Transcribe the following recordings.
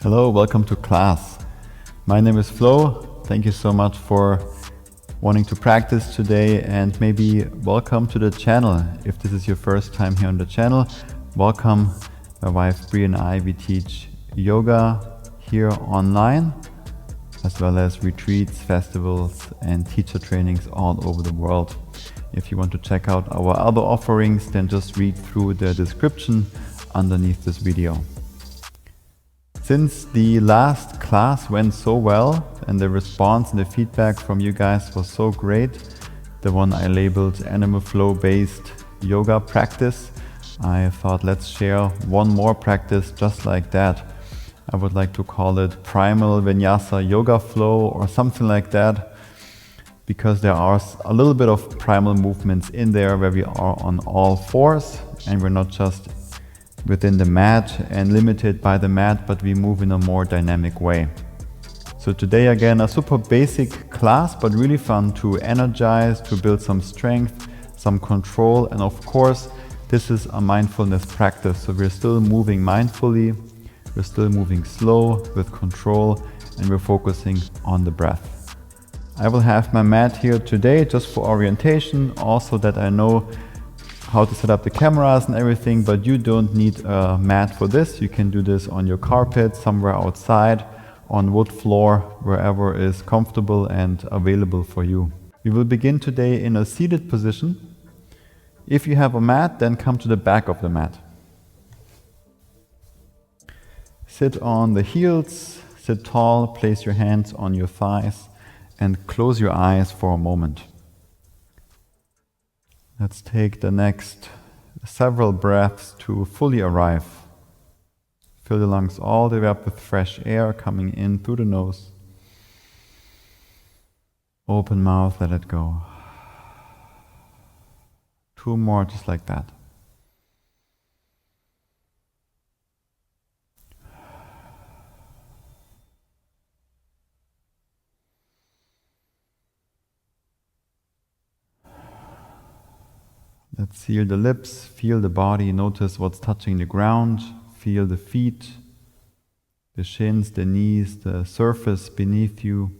Hello, welcome to class. My name is Flo. Thank you so much for wanting to practice today, and maybe welcome to the channel. If this is your first time here on the channel, welcome. My wife Bre and I, we teach yoga here online, as well as retreats, festivals, and teacher trainings all over the world. If you want to check out our other offerings, then just read through the description underneath this video. Since the last class went so well and the response and the feedback from you guys was so great, the one I labeled animal flow based yoga practice, I thought let's share one more practice just like that. I would like to call it primal vinyasa yoga flow or something like that, because there are a little bit of primal movements in there where we are on all fours and we're not just within the mat and limited by the mat, but we move in a more dynamic way. So today again, a super basic class, but really fun to energize, to build some strength, some control, and of course this is a mindfulness practice, so we're still moving mindfully, we're still moving slow with control, and we're focusing on the breath. I will have my mat here today just for orientation, also that I know how to set up the cameras and everything, but you don't need a mat for this. You can do this on your carpet, somewhere outside, on wood floor, wherever is comfortable and available for you. We will begin today in a seated position. If you have a mat, then come to the back of the mat. Sit on the heels, sit tall, place your hands on your thighs, and close your eyes for a moment. Let's take the next several breaths to fully arrive. Fill the lungs all the way up with fresh air coming in through the nose. Open mouth, let it go. Two more just like that. Let's seal the lips, feel the body, notice what's touching the ground, feel the feet, the shins, the knees, the surface beneath you.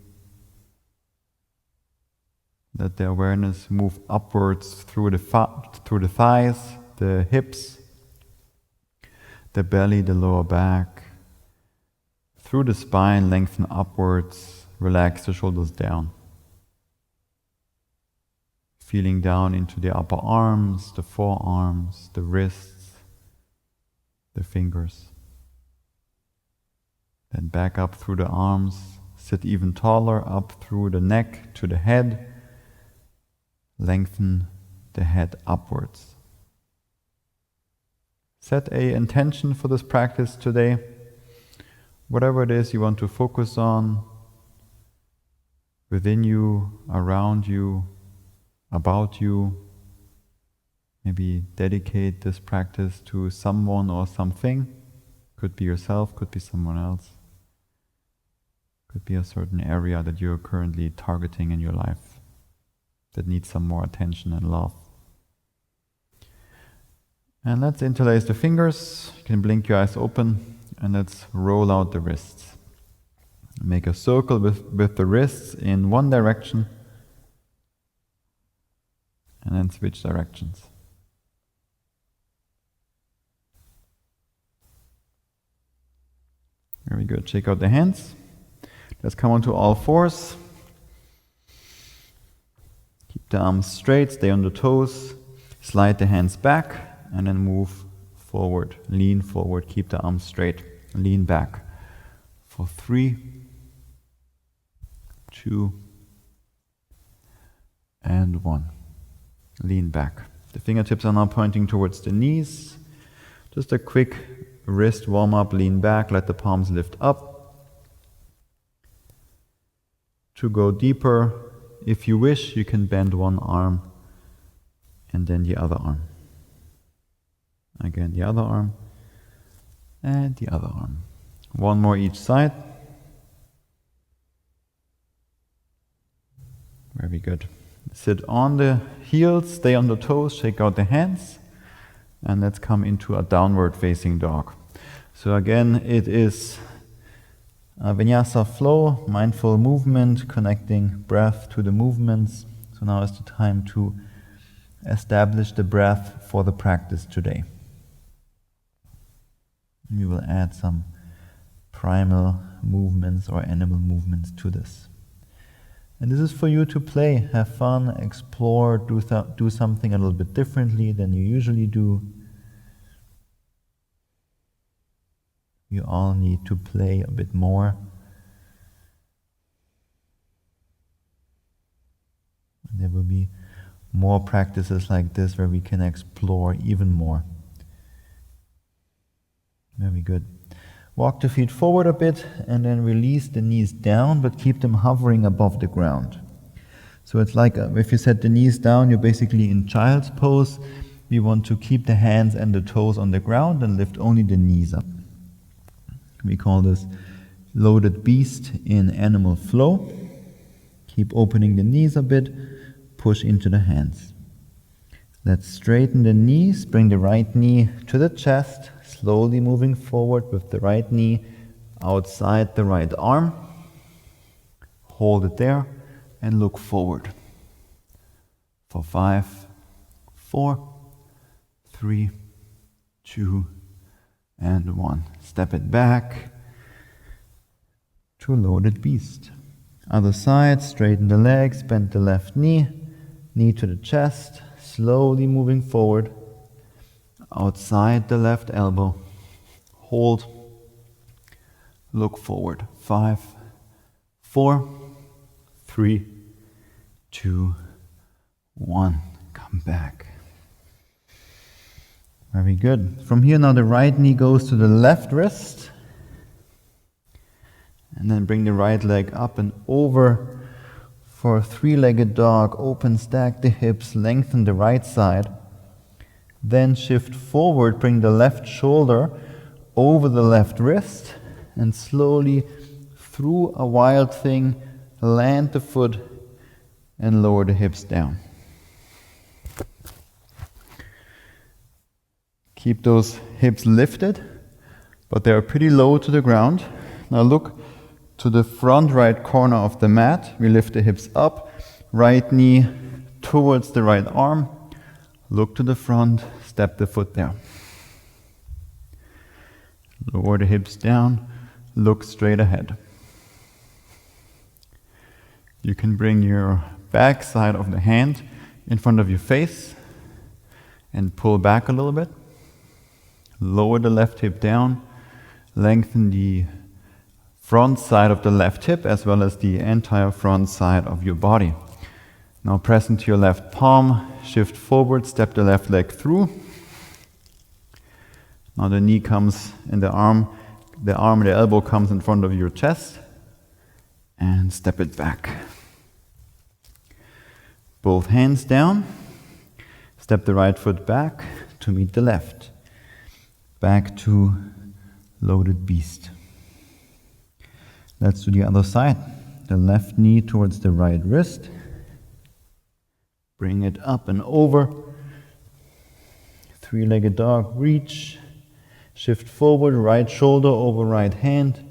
Let the awareness move upwards through the thighs, the hips, the belly, the lower back, through the spine, lengthen upwards, relax the shoulders down. Feeling down into the upper arms, the forearms, the wrists, the fingers. Then back up through the arms, sit even taller, up through the neck to the head. Lengthen the head upwards. Set an intention for this practice today. Whatever it is you want to focus on, within you, around you, about you. Maybe dedicate this practice to someone or something. Could be yourself, could be someone else. Could be a certain area that you're currently targeting in your life that needs some more attention and love. And let's interlace the fingers. You can blink your eyes open and let's roll out the wrists. Make a circle with the wrists in one direction, and then switch directions. Very good. Shake out the hands. Let's come onto all fours. Keep the arms straight, stay on the toes. Slide the hands back and then move forward. Lean forward, keep the arms straight. Lean back. For 3, 2, and 1. Lean back. The fingertips are now pointing towards the knees. Just a quick wrist warm up, lean back, let the palms lift up. To go deeper, if you wish, you can bend one arm and then the other arm. Again, the other arm and the other arm. One more each side. Very good. Sit on the heels, stay on the toes, shake out the hands, and let's come into a downward facing dog. So again, it is Vinyasa flow, mindful movement, connecting breath to the movements. So now is the time to establish the breath for the practice today. We will add some primal movements or animal movements to this. And this is for you to play, have fun, explore, do something a little bit differently than you usually do. You all need to play a bit more. And there will be more practices like this where we can explore even more. Very good. Walk the feet forward a bit and then release the knees down, but keep them hovering above the ground. So it's like if you set the knees down, you're basically in child's pose. We want to keep the hands and the toes on the ground and lift only the knees up. We call this loaded beast in animal flow. Keep opening the knees a bit, push into the hands. Let's straighten the knees, bring the right knee to the chest, slowly moving forward with the right knee outside the right arm. Hold it there and look forward. For 5, 4, 3, 2, and 1. Step it back to loaded beast. Other side, straighten the legs, bend the left knee, knee to the chest, slowly moving forward, outside the left elbow. Hold, look forward. 5, 4, 3, 2, 1. Come back. Very good. From here now the right knee goes to the left wrist. And then bring the right leg up and over for a three-legged dog. Open, stack the hips, lengthen the right side. Then shift forward, bring the left shoulder over the left wrist and slowly through a wild thing, land the foot and lower the hips down. Keep those hips lifted, but they are pretty low to the ground. Now look to the front right corner of the mat. We lift the hips up, right knee towards the right arm. Look to the front, step the foot there. Lower the hips down, look straight ahead. You can bring your back side of the hand in front of your face and pull back a little bit. Lower the left hip down, lengthen the front side of the left hip as well as the entire front side of your body. Now press into your left palm, shift forward, step the left leg through. Now the knee comes in the arm, the elbow comes in front of your chest, and step it back. Both hands down, step the right foot back to meet the left. Back to loaded beast. Let's do the other side. The left knee towards the right wrist. Bring it up and over. Three-legged dog, reach. Shift forward, right shoulder over right hand.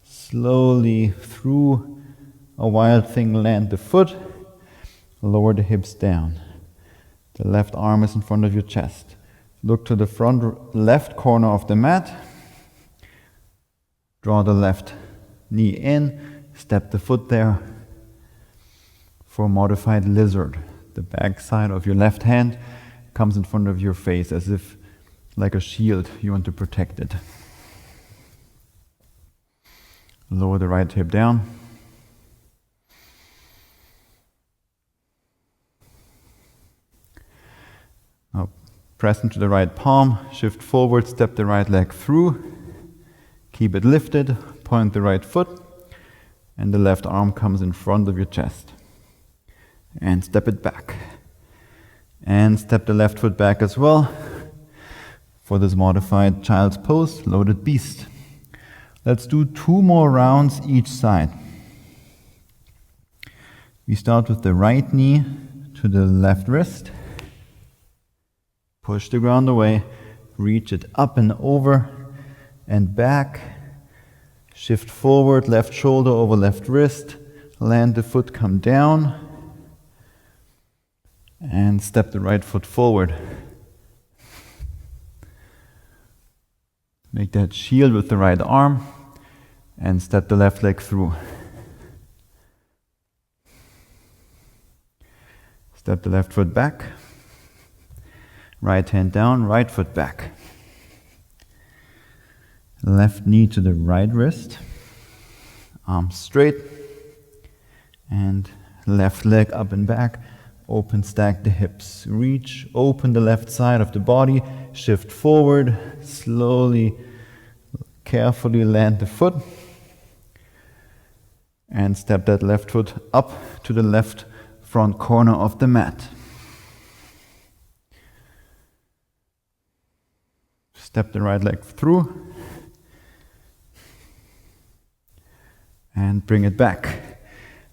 Slowly through a wild thing, land the foot. Lower the hips down. The left arm is in front of your chest. Look to the front left corner of the mat. Draw the left knee in, step the foot there for modified lizard. The back side of your left hand comes in front of your face as if like a shield, you want to protect it. Lower the right hip down. Now press into the right palm, shift forward, step the right leg through. Keep it lifted, point the right foot, and the left arm comes in front of your chest. And step it back. And step the left foot back as well for this modified child's pose, loaded beast. Let's do 2 more rounds each side. We start with the right knee to the left wrist. Push the ground away, reach it up and over and back. Shift forward, left shoulder over left wrist. Land the foot, come down. And step the right foot forward. Make that shield with the right arm. And step the left leg through. Step the left foot back. Right hand down, right foot back. Left knee to the right wrist. Arms straight. And left leg up and back. Open, stack the hips. Reach, open the left side of the body. Shift forward. Slowly, carefully land the foot. And step that left foot up to the left front corner of the mat. Step the right leg through. And bring it back.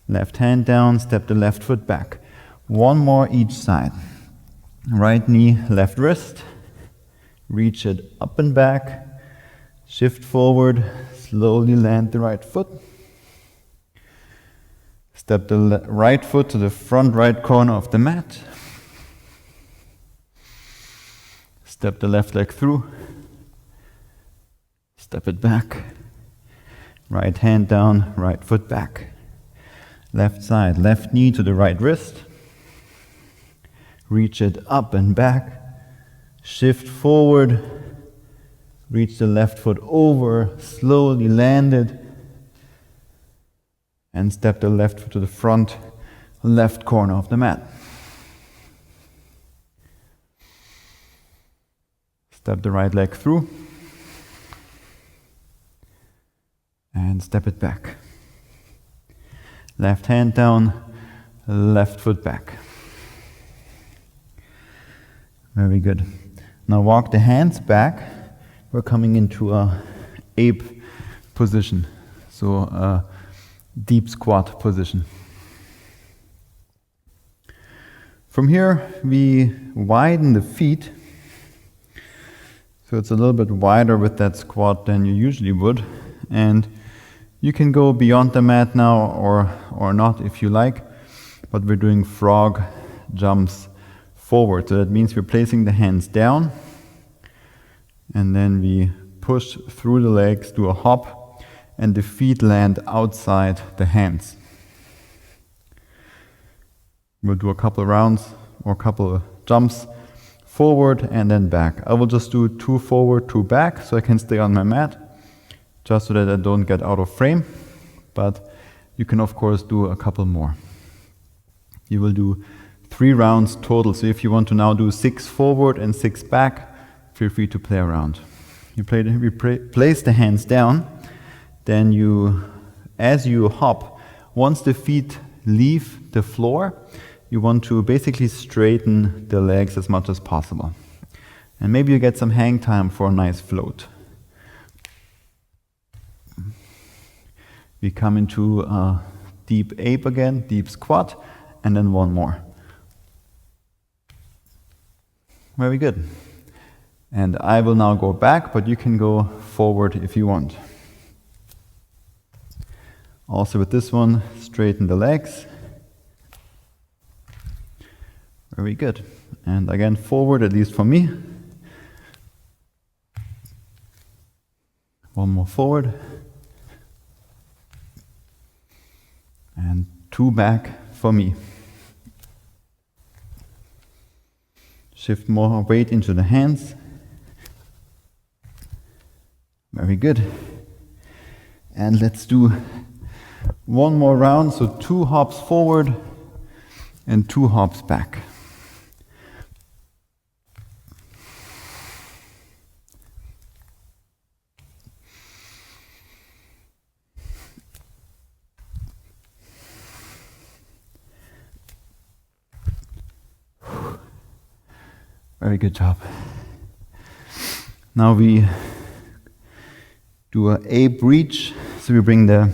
Left hand down, step the left foot back. One more each side. Right knee, left wrist. Reach it up and back. Shift forward. Slowly land the right foot. Step the right foot to the front right corner of the mat. Step the left leg through. Step it back. Right hand down, right foot back. Left side, left knee to the right wrist. Reach it up and back. Shift forward. Reach the left foot over. Slowly land it. And step the left foot to the front left corner of the mat. Step the right leg through. And step it back. Left hand down, left foot back. Very good. Now walk the hands back. We're coming into a ape position. So a deep squat position. From here, we widen the feet. So it's a little bit wider with that squat than you usually would. And you can go beyond the mat now or not if you like, but we're doing frog jumps forward. So that means we're placing the hands down and then we push through the legs, do a hop, and the feet land outside the hands. We'll do a couple of rounds or a couple of jumps forward and then back. I will just do 2 forward, 2 back so I can stay on my mat, just so that I don't get out of frame, but you can of course do a couple more. You will do 3 rounds total, so if you want to now do 6 forward and 6 back, feel free to play around. You place the hands down, then as you hop, once the feet leave the floor, you want to basically straighten the legs as much as possible. And maybe you get some hang time for a nice float. We come into a deep ape again, deep squat, and then one more. Very good. And I will now go back, but you can go forward if you want. Also with this one, straighten the legs. Very good. And again, forward, at least for me. One more forward. And 2 back for me. Shift more weight into the hands. Very good. And let's do one more round, so 2 hops forward and 2 hops back. Very good job. Now we do an ape reach. So we bring the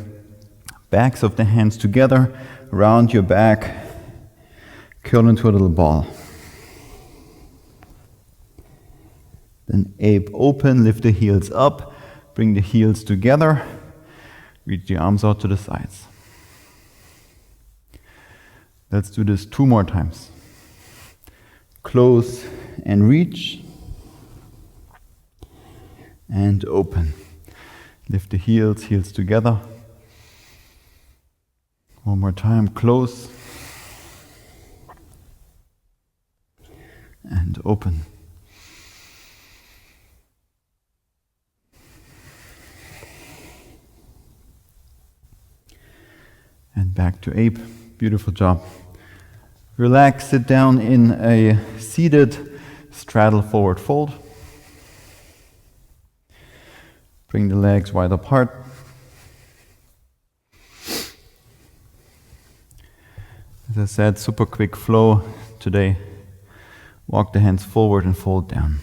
backs of the hands together, round your back, curl into a little ball. Then ape open, lift the heels up, bring the heels together, Reach the arms out to the sides. Let's do this 2 more times. Close and reach. And open. Lift the heels together. 1 more time. Close. And open. And back to ape. Beautiful job. Relax, sit down in a seated straddle forward fold. Bring the legs wide apart. As I said, super quick flow today. Walk the hands forward and fold down.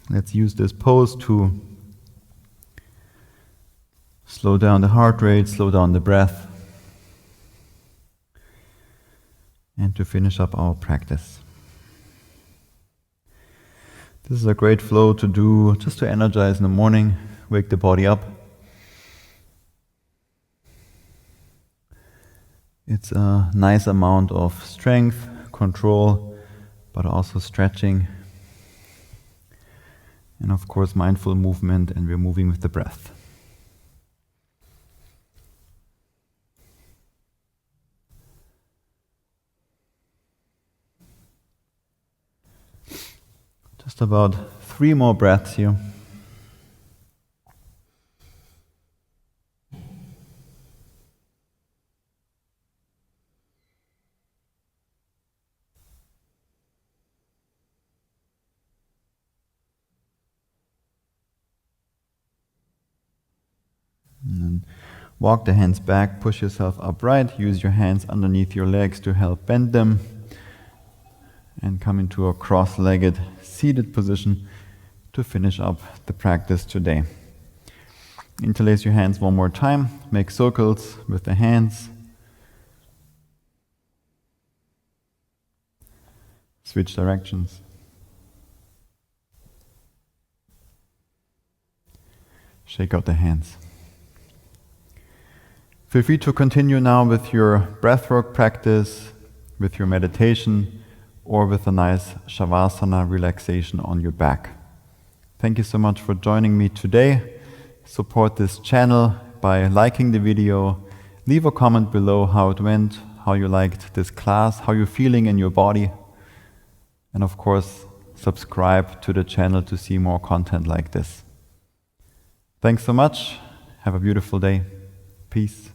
Let's use this pose to slow down the heart rate, slow down the breath, and to finish up our practice. This is a great flow to do just to energize in the morning, wake the body up. It's a nice amount of strength, control, but also stretching. And of course, mindful movement, and we're moving with the breath. Just about 3 more breaths here. And then walk the hands back, push yourself upright, use your hands underneath your legs to help bend them, and come into a cross-legged seated position to finish up the practice today. Interlace your hands 1 more time, make circles with the hands. Switch directions. Shake out the hands. Feel free to continue now with your breathwork practice, with your meditation, or with a nice Shavasana relaxation on your back. Thank you so much for joining me today. Support this channel by liking the video. Leave a comment below how it went, how you liked this class, how you're feeling in your body. And of course, subscribe to the channel to see more content like this. Thanks so much. Have a beautiful day. Peace.